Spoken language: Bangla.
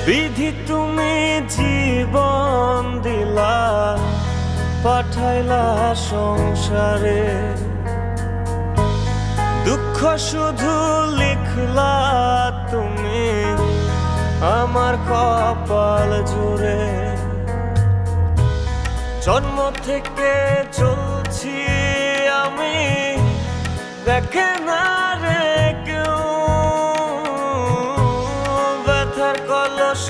বিধি তুমি জীবন দিলা, পাঠাইলা সংসারে, দুঃখ শুধু লিখলা তুমি আমার কপাল জুড়ে। জন্ম থেকে চলছি আমি, দেখে না রে কেউ, ব্যথার কলস